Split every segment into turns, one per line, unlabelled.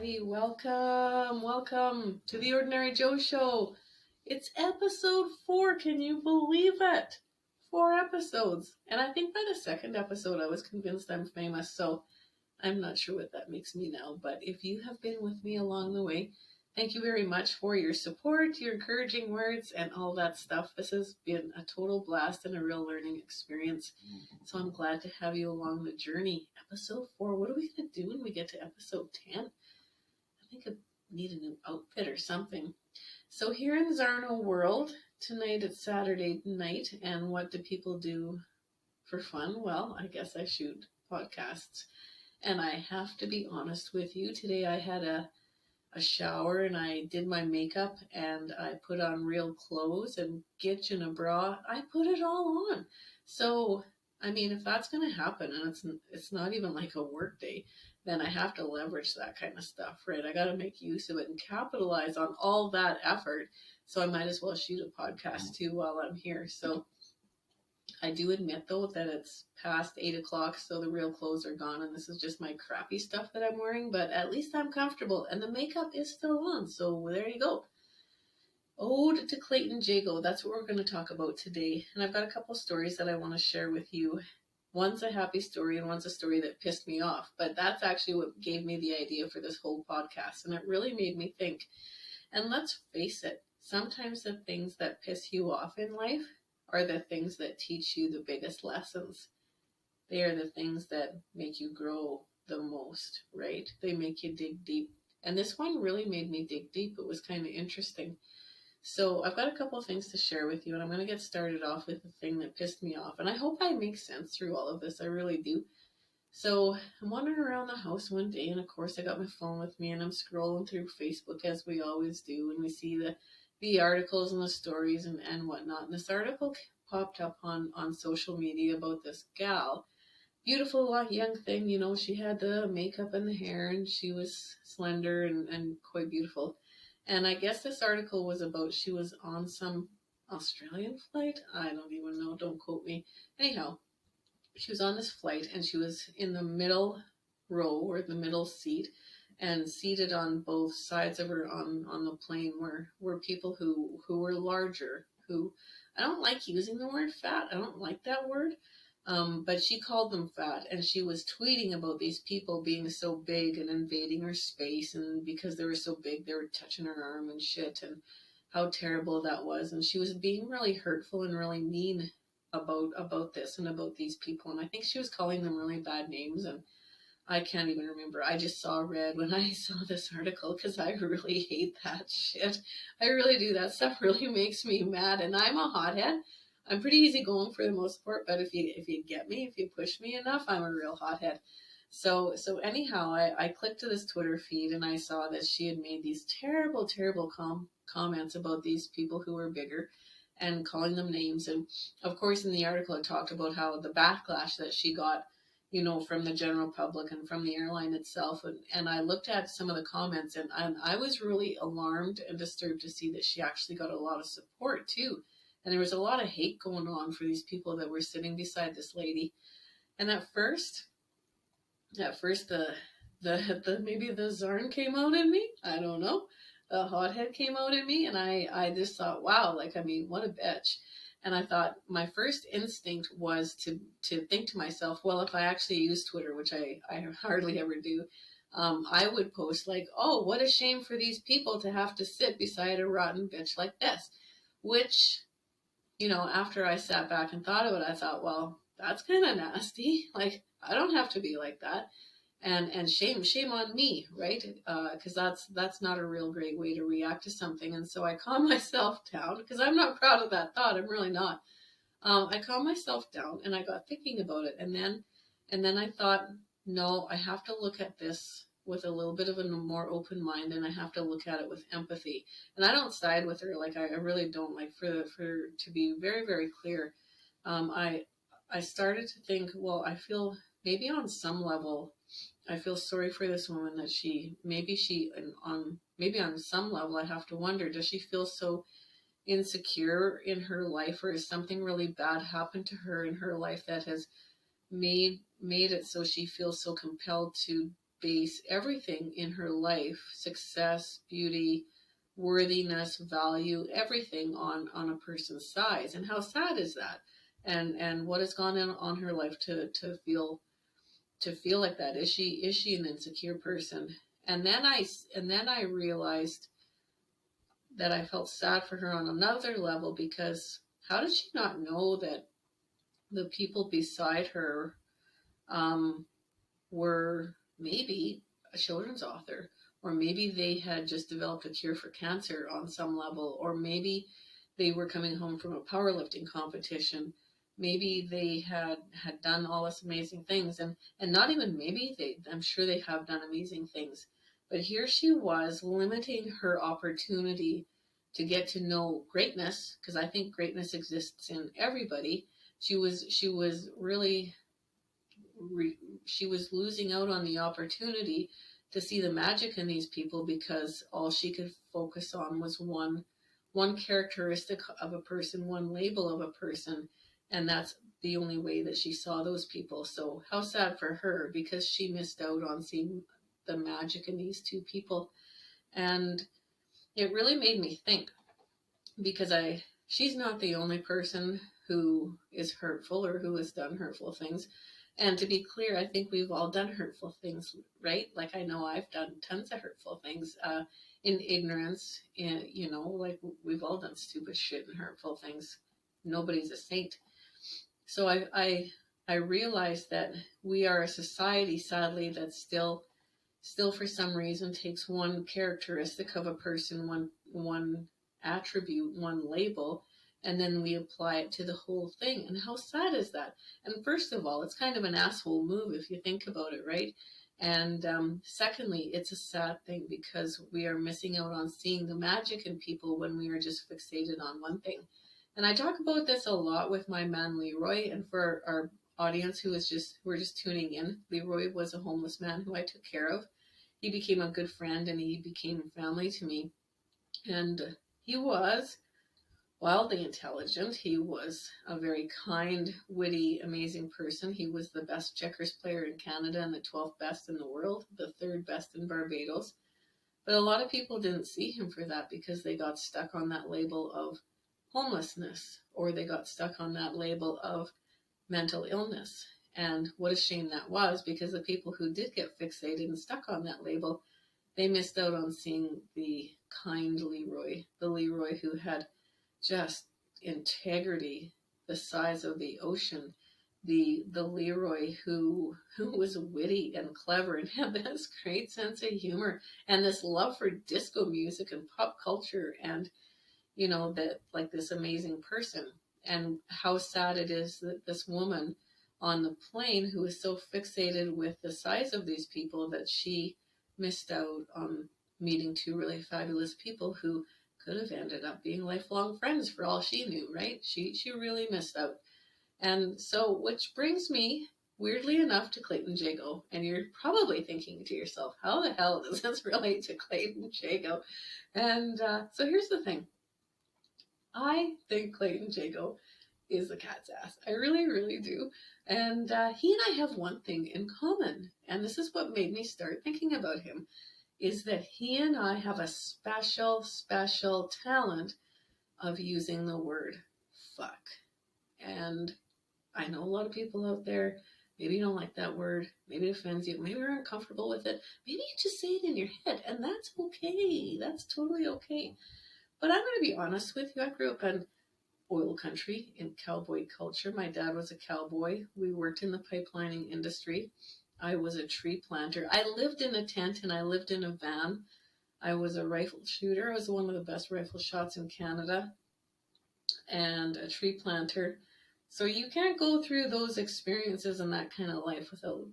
everybody. Welcome to the Ordinary Joe Show. It's episode 4. Can you believe it? 4 episodes. And I think by the second episode, I was convinced I'm famous. So I'm not sure what that makes me now. But if you have been with me along the way, thank you very much for your support, your encouraging words, and all that stuff. This has been a total blast and a real learning experience. So I'm glad to have you along the journey. Episode 4. What are we going to do when we get to episode 10? I think I need a new outfit or something. So here in Zarno world, tonight it's Saturday night, and what do people do for fun? Well, I guess I shoot podcasts. And I have to be honest with you, today I had a shower and I did my makeup and I put on real clothes and gitch and a bra. I put it all on. So, I mean, if that's going to happen and it's not even like a work day, then I have to leverage that kind of stuff, right? I got to make use of it and capitalize on all that effort. So I might as well shoot a podcast too while I'm here. So I do admit, though, that it's past 8 o'clock, so the real clothes are gone, and this is just my crappy stuff that I'm wearing, but at least I'm comfortable, and the makeup is still on, so there you go. Ode to Clayton Jago, that's what we're going to talk about today, and I've got a couple stories that I want to share with you. One's a happy story, and one's a story that pissed me off, but that's actually what gave me the idea for this whole podcast, and it really made me think. And let's face it, sometimes the things that piss you off in life are the things that teach you the biggest lessons. They are the things that make you grow the most, right? They make you dig deep. And this one really made me dig deep. It was kind of interesting. So I've got a couple of things to share with you, and I'm going to get started off with the thing that pissed me off. And I hope I make sense through all of this. I really do. So I'm wandering around the house one day, and of course I got my phone with me, and I'm scrolling through Facebook as we always do, and we see the articles and the stories and whatnot. And this article popped up on social media about this gal, beautiful young thing, you know, she had the makeup and the hair and she was slender and quite beautiful. And I guess this article was about, she was on some Australian flight. I don't even know, don't quote me. Anyhow, she was on this flight and she was in the middle row or the middle seat, and seated on both sides of her on the plane were people who were larger, who, I don't like using the word fat. I don't like that word. But she called them fat, and she was tweeting about these people being so big and invading her space, and because they were so big, they were touching her arm and shit, and how terrible that was. And she was being really hurtful and really mean about this and about these people. And I think she was calling them really bad names, and I can't even remember. I just saw red when I saw this article because I really hate that shit. I really do. That stuff really makes me mad, and I'm a hothead. I'm pretty easygoing for the most part, but if you get me, if you push me enough, I'm a real hothead. So anyhow, I clicked to this Twitter feed and I saw that she had made these terrible comments about these people who were bigger and calling them names. And of course, in the article, it talked about how the backlash that she got, you know, from the general public and from the airline itself. And I looked at some of the comments, and I was really alarmed and disturbed to see that she actually got a lot of support too. And there was a lot of hate going on for these people that were sitting beside this lady. And at first the maybe the Zarn came out in me. I don't know. The hothead came out in me, and I just thought, wow, like, I mean, what a bitch. And I thought my first instinct was to think to myself, well, if I actually use Twitter, which I hardly ever do, I would post like, oh, what a shame for these people to have to sit beside a rotten bitch like this. Which, you know, after I sat back and thought of it, I thought, well, that's kind of nasty. Like, I don't have to be like that. And shame on me, right? Because that's not a real great way to react to something. And so I calmed myself down, because I'm not proud of that thought. I'm really not. I calmed myself down and I got thinking about it. And then I thought, no, I have to look at this with a little bit of a more open mind, and I have to look at it with empathy. And I don't side with her. Like, I really don't. Like, for to be very, very clear, I started to think, well, I feel maybe on some level, I feel sorry for this woman that maybe on some level, I have to wonder, does she feel so insecure in her life, or has something really bad happened to her in her life that has made it so she feels so compelled to base everything in her life, success, beauty, worthiness, value, everything on a person's size. And how sad is that? And what has gone on her life to feel like that? Is she an insecure person? And then I realized that I felt sad for her on another level, because how did she not know that the people beside her um, were maybe a children's author, or maybe they had just developed a cure for cancer on some level, or maybe they were coming home from a powerlifting competition. Maybe they had done all this amazing things, and not even maybe I'm sure they have done amazing things, but here she was limiting her opportunity to get to know greatness, because I think greatness exists in everybody. She was really she was losing out on the opportunity to see the magic in these people, because all she could focus on was one characteristic of a person, one label of a person, and that's the only way that she saw those people. So how sad for her, because she missed out on seeing the magic in these two people. And it really made me think, because she's not the only person who is hurtful or who has done hurtful things. And to be clear, I think we've all done hurtful things, right? Like, I know I've done tons of hurtful things in ignorance. Like, we've all done stupid shit and hurtful things. Nobody's a saint. So I realized that we are a society, sadly, that still for some reason takes one characteristic of a person, one attribute, one label, and then we apply it to the whole thing. And how sad is that? And first of all, it's kind of an asshole move if you think about it, right? And secondly, it's a sad thing, because we are missing out on seeing the magic in people when we are just fixated on one thing. And I talk about this a lot with my man Leroy, and for our audience who are just tuning in, Leroy was a homeless man who I took care of. He became a good friend, and he became family to me. And he was wildly intelligent. He was a very kind, witty, amazing person. He was the best checkers player in Canada and the 12th best in the world, the 3rd best in Barbados. But a lot of people didn't see him for that, because they got stuck on that label of homelessness, or they got stuck on that label of mental illness. And what a shame that was, because the people who did get fixated and stuck on that label, they missed out on seeing the kind Leroy, the Leroy who had just integrity the size of the ocean, the Leroy who was witty and clever and had this great sense of humor and this love for disco music and pop culture, and that, like, this amazing person. And how sad it is that this woman on the plane, who was so fixated with the size of these people, that she missed out on meeting two really fabulous people who could have ended up being lifelong friends for all she knew, right? She really missed out. And so, which brings me, weirdly enough, to Clayton Jago. And you're probably thinking to yourself, how the hell does this relate to Clayton Jago? And so here's the thing. I think Clayton Jago is a cat's ass. I really, really do. And he and I have one thing in common. And this is what made me start thinking about him, is that he and I have a special, special talent of using the word fuck. And I know a lot of people out there, maybe you don't like that word, maybe it offends you, maybe you're uncomfortable with it, maybe you just say it in your head, and that's okay. That's totally okay. But I'm going to be honest with you. I grew up in oil country, in cowboy culture. My dad was a cowboy. We worked in the pipelining industry. I was a tree planter. I lived in a tent and I lived in a van. I was a rifle shooter. I was one of the best rifle shots in Canada, and a tree planter. So you can't go through those experiences in that kind of life without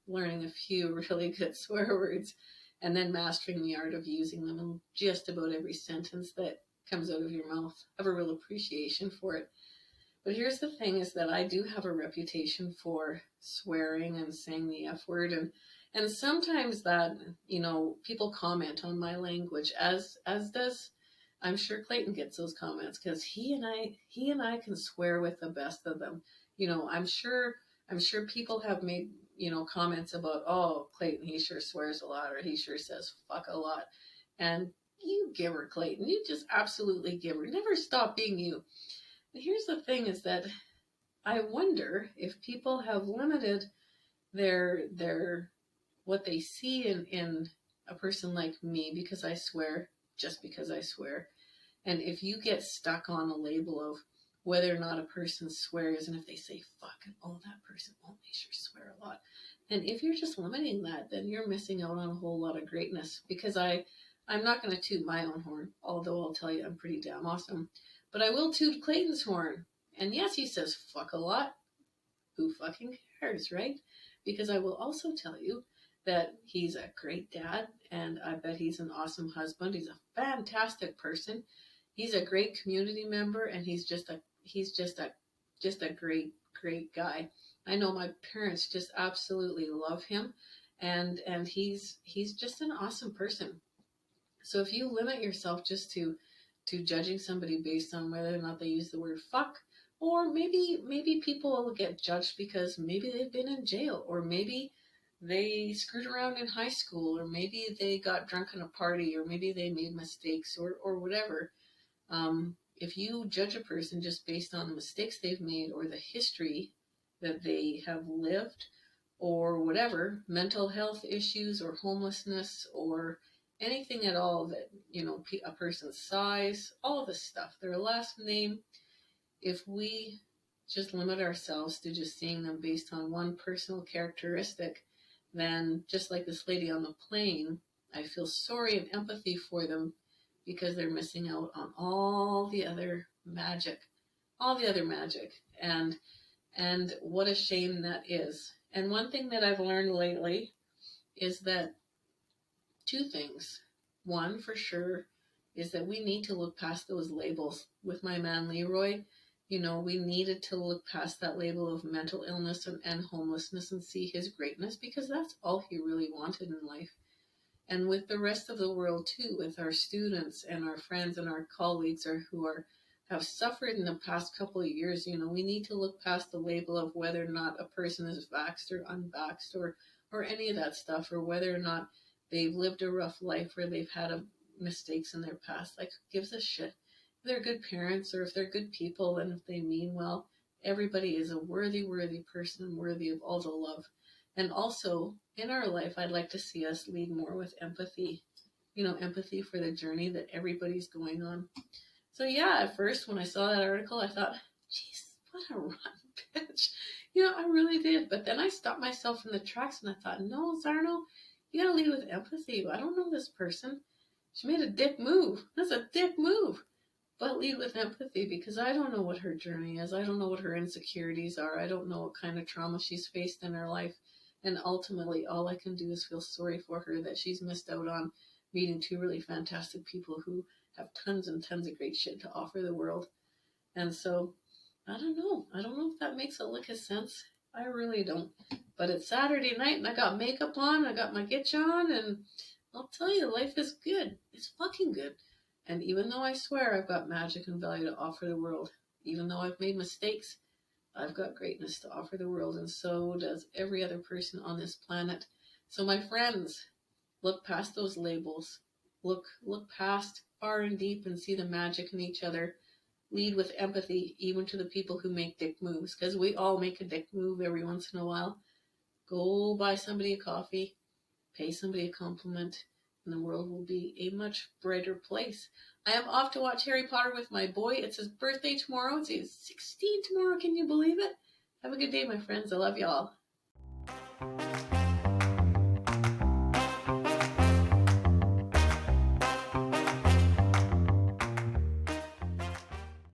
learning a few really good swear words, and then mastering the art of using them in just about every sentence that comes out of your mouth. I have a real appreciation for it. But here's the thing, is that I do have a reputation for swearing and saying the F word, and sometimes that, people comment on my language, as does, I'm sure Clayton gets those comments, because he and I can swear with the best of them. I'm sure people have made comments about, oh, Clayton, he sure swears a lot, or he sure says fuck a lot. And you give her, Clayton. You just absolutely give her. Never stop being you. And here's the thing is that I wonder if people have limited their what they see in a person like me because I swear, just because I swear. And if you get stuck on a label of whether or not a person swears, and if they say fuck, and oh, that person, oh, they sure swear a lot. And if you're just limiting that, then you're missing out on a whole lot of greatness. Because I'm not going to toot my own horn, although I'll tell you I'm pretty damn awesome. But I will toot Clayton's horn. And yes, he says fuck a lot. Who fucking cares, right? Because I will also tell you that he's a great dad, and I bet he's an awesome husband. He's a fantastic person. He's a great community member, and he's just a great guy. I know my parents just absolutely love him, and he's just an awesome person. So if you limit yourself just to judging somebody based on whether or not they use the word fuck, or maybe people will get judged because maybe they've been in jail, or maybe they screwed around in high school, or maybe they got drunk in a party, or maybe they made mistakes, or whatever. If you judge a person just based on the mistakes they've made or the history that they have lived, or whatever, mental health issues or homelessness or anything at all that, a person's size, all this stuff, their last name, if we just limit ourselves to just seeing them based on one personal characteristic, then just like this lady on the plane, I feel sorry and empathy for them because they're missing out on all the other magic. And what a shame that is. And one thing that I've learned lately is that two things. One, for sure, is that we need to look past those labels. With my man Leroy, we needed to look past that label of mental illness and homelessness and see his greatness, because that's all he really wanted in life. And with the rest of the world too, with our students and our friends and our colleagues who have suffered in the past couple of years, we need to look past the label of whether or not a person is vaxxed or unvaxxed or any of that stuff, or whether or not they've lived a rough life or they've had mistakes in their past. Like, who gives a shit? If they're good parents or if they're good people and if they mean well, everybody is a worthy person, worthy of all the love. And also, in our life, I'd like to see us lead more with empathy. Empathy for the journey that everybody's going on. So yeah, at first, when I saw that article, I thought, jeez, what a rotten bitch. I really did. But then I stopped myself in the tracks and I thought, no, Zarno, you gotta lead with empathy. I don't know this person. She made a dick move. That's a dick move. But lead with empathy, because I don't know what her journey is. I don't know what her insecurities are. I don't know what kind of trauma she's faced in her life. And ultimately, all I can do is feel sorry for her that she's missed out on meeting two really fantastic people who have tons and tons of great shit to offer the world. And so, I don't know if that makes a lick of sense. I really don't. But it's Saturday night and I got makeup on, I got my gitch on, and I'll tell you, life is good. It's fucking good. And even though I swear I've got magic and value to offer the world, even though I've made mistakes, I've got greatness to offer the world, and so does every other person on this planet. So my friends, look past those labels. Look past far and deep and see the magic in each other. Lead with empathy, even to the people who make dick moves, because we all make a dick move every once in a while. Go buy somebody a coffee, pay somebody a compliment, and the world will be a much brighter place. I am off to watch Harry Potter with my boy. It's his birthday tomorrow. He's 16 tomorrow. Can you believe it? Have a good day, my friends. I love y'all.